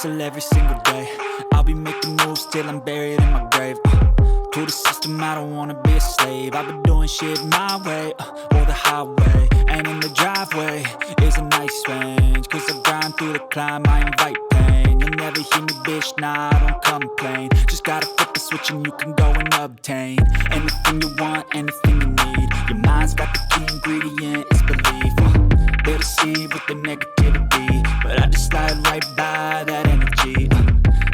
Hustle every single day. I'll be making moves till I'm buried in my grave. To the system, I don't wanna be a slave. I've been doing shit my way, or the highway. And in the driveway is a nice range. Cause I grind through the climb, I invite pain. You'll never hear me, bitch, nah, I don't complain. Just gotta flip the switch and you can go and obtain anything you want, anything you need. Your mind's got the key ingredient, it's belief. They'll deceive with the negativity, but I just slide right by that energy.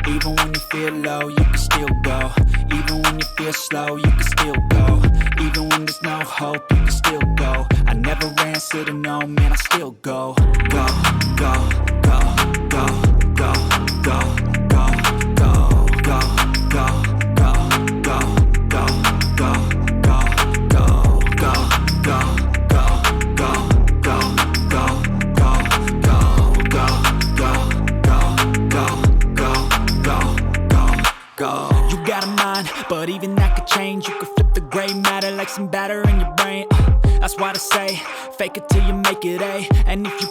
Even when you feel low, you can still go. Even when you feel slow, you can still go. Even when there's no hope, you can still go. I never answer to no, man, I still go. Go, go, go, go, go, go, go, go, go, go, go, go, go, go, go, go, go, go. You got a mind, but even that could change. You could flip the gray matter like some batter in your brain. That's why they say, fake it till you make it A. And if you